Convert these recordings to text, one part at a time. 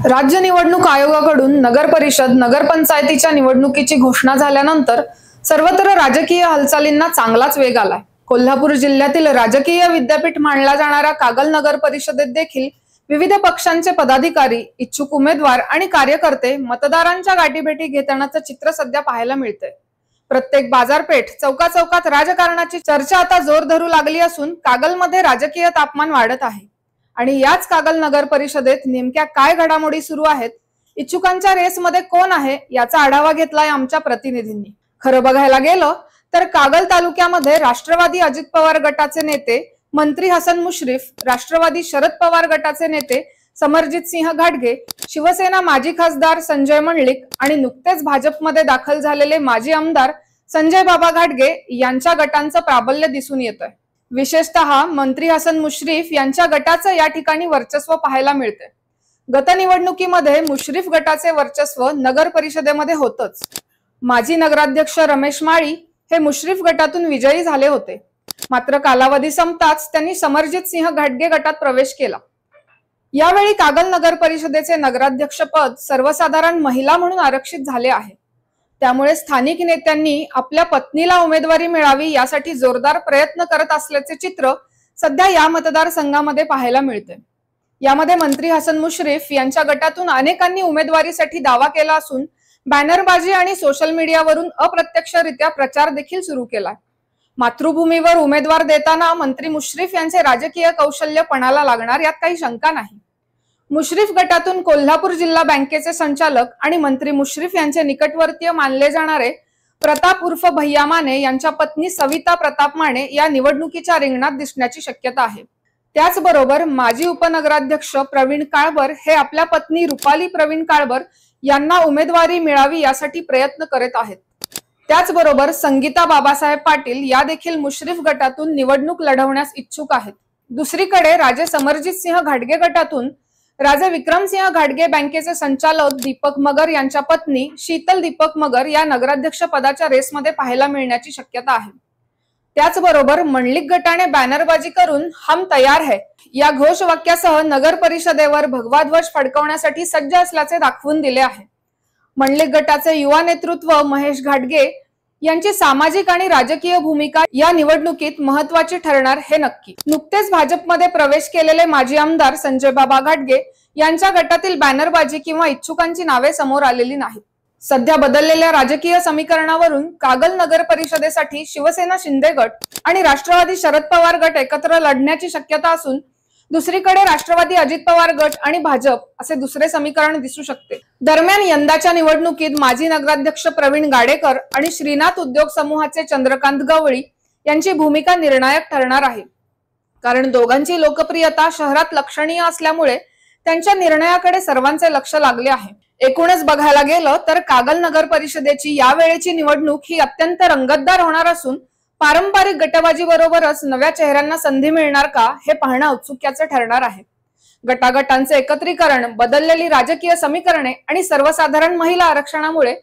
राज्य निवडणूक आयोगाकडून नगर परिषद नगरपंचायतीच्या निवडणुकीची घोषणा झाल्यानंतर सर्वत्र राजकीय हालचालींना चांगलाच वेग आलाय। कोल्हापूर जिल्ह्यातील राजकीय विद्यापीठ मानला जाणारा कागल नगर परिषदेत देखील विविध पक्षांचे पदाधिकारी, इच्छुक उमेदवार आणि कार्यकर्ते मतदारांच्या गाठीभेटी घेतानाचं चित्र सध्या पाहायला मिळतंय। प्रत्येक बाजारपेठ, चौकाचौकात राजकारणाची चर्चा आता जोर धरू लागली असून कागलमध्ये राजकीय तापमान वाढत आहे। आणि याच कागल नगर परिषदेत नेमक्या काय घडामोडी सुरू आहेत, इच्छुकांच्या रेसमध्ये कोण आहे याचा आढावा घेतलाय आमच्या प्रतिनिधींनी। खरं बघायला गेलं तर कागल तालुक्यामध्ये राष्ट्रवादी अजित पवार गटाचे नेते मंत्री हसन मुश्रीफ, राष्ट्रवादी शरद पवार गटाचे नेते समरजित सिंह घाटगे, शिवसेना माजी खासदार संजय मंडलिक आणि नुकतेच भाजपमध्ये दाखल झालेले माजी आमदार संजय बाबा घाटगे यांच्या गटांचं प्राबल्य दिसून येतंय। विशेषतः मंत्री हसन मुश्रीफ यांच्या गटाचं या ठिकाणी वर्चस्व पाहायला मिळते। गत निवडणुकीमध्ये मुश्रीफ गटाचे वर्चस्व नगर परिषदेमध्ये होतच। माजी नगराध्यक्ष रमेश माळी हे मुश्रीफ गटातून विजयी झाले होते, मात्र कालावधी संपताच त्यांनी समरजित सिंह घाटगे गटात प्रवेश केला। यावेळी कागल नगर परिषदेचे नगराध्यक्ष पद सर्वसाधारण महिला म्हणून आरक्षित झाले आहे। त्यामुळे स्थानिक नेत्यांनी आपल्या पत्नीला उमेदवारी मिळावी यासाठी जोरदार प्रयत्न करत असल्याचे चित्र सध्या या मतदारसंघामध्ये पाहायला मिळते। यामध्ये मंत्री हसन मुश्रीफ यांच्या गटातून अनेकांनी उमेदवारीसाठी दावा केला असून बॅनरबाजी आणि सोशल मीडियावरून अप्रत्यक्षरित्या प्रचार देखील सुरू केलाय। मातृभूमीवर उमेदवार देताना मंत्री मुश्रीफ यांचे राजकीय कौशल्य पणाला लागणार यात काही शंका नाही। मुश्रीफ गटातून कोल्हापूर जिल्हा बँकेचे संचालक आणि मंत्री मुश्रीफ यांचे निकटवर्तीय मानले जाणारे प्रताप उर्फ भैया माने यांच्या पत्नी सविता प्रताप माने या निवडणुकीच्या रिंगणात दिसण्याची शक्यता आहे। त्याचबरोबर माजी उपनगराध्यक्ष प्रवीण काळबर हे आपल्या पत्नी रुपाली प्रवीण काळबर यांना उमेदवारी मिळावी यासाठी प्रयत्न करत आहेत। त्याचबरोबर संगीता बाबासाहेब पाटील या देखील मुश्रीफ गटातून निवडणूक लढवण्यास इच्छुक आहेत। दुसरीकडे राजे समरजित सिंह घाटगे गटातून राजे विक्रमसिंह घाटगे बँकेचे संचालक दीपक मगर यांच्या पत्नी शीतल दीपक मगर या नगराध्यक्ष पदाच्या रेसमध्ये पाहायला मिळण्याची शक्यता आहे। त्याचबरोबर मंडलिक गटाने बॅनरबाजी करून हम तयार है या घोषवाक्यासह नगर परिषदेवर भगवा ध्वज फडकवण्यासाठी सज्ज असल्याचे दाखवून दिले आहे। मंडलिक गटाचे युवा नेतृत्व महेश घाटगे यांची सामाजिक आणि राजकीय भूमिका या निवडणुकीत महत्त्वाची ठरणार हे नक्की। नुकतेच भाजपमध्ये प्रवेश केलेले माजी आमदार संजय बाबा घाटगे यांच्या गटातील बॅनरबाजी किंवा इच्छुकांची नावे समोर आलेली नाहीत। सध्या बदललेल्या राजकीय समीकरणावरून कागल नगर परिषदेसाठी शिवसेना शिंदे गट आणि राष्ट्रवादी शरद पवार गट एकत्र लढण्याची शक्यता असून दुसरीकडे राष्ट्रवादी अजित पवार गट आणि भाजप असे दुसरे समीकरण दिसू शकते। दरम्यान यंदाच्या निवडणुकीत माजी नगराध्यक्ष प्रवीण गाडेकर आणि श्रीनाथ उद्योग समूहाचे चंद्रकांत गवळी यांची भूमिका निर्णायक ठरणार आहे, कारण दोघांची लोकप्रियता शहरात लक्षणीय असल्यामुळे त्यांच्या निर्णयाकडे सर्वांचे लक्ष लागले आहे। एकूणच बघायला गेलं तर कागल नगर परिषदेची यावेळेची निवडणूक ही अत्यंत रंगतदार होणार असून पारंपरिक गटबाजी बरोबरच नव्या चेहऱ्यांना संधी मिळणार का हे पाहणं औत्सुक्याचं ठरणार आहे। गटागटांचे एकत्रीकरण, बदललेली राजकीय समीकरणे आणि सर्वसाधारण महिला आरक्षणामुळे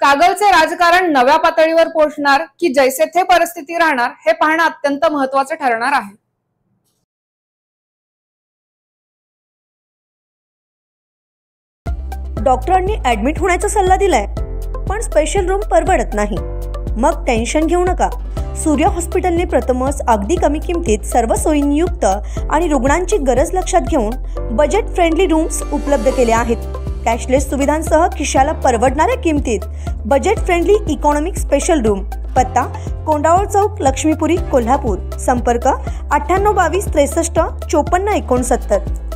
कागलचे राजकारण नव्या पातळीवर पोहोचणार की जैसे थे परिस्थिती राहणार हे पाहणं अत्यंत महत्त्वाचं ठरणार आहे। डॉक्टरांनी ऍडमिट होण्याचा सल्ला दिलाय, पण स्पेशल रूम परवडत नाही। मग टेन्शन घेऊ नका। सूर्य हॉस्पिटलने प्रथमच अगदी कमी किमतीत सर्व सोयींयुक्त आणि रुग्णांची गरज लक्षात घेऊन बजेट फ्रेंडली रूम्स उपलब्ध केले आहेत। कॅशलेस सुविधांसह खिशाला परवडणाऱ्या किमतीत budget friendly economic special room. पत्ता कोंडावळ चौक, लक्ष्मीपुरी, कोल्हापूर। संपर्क 9822 63 54 69।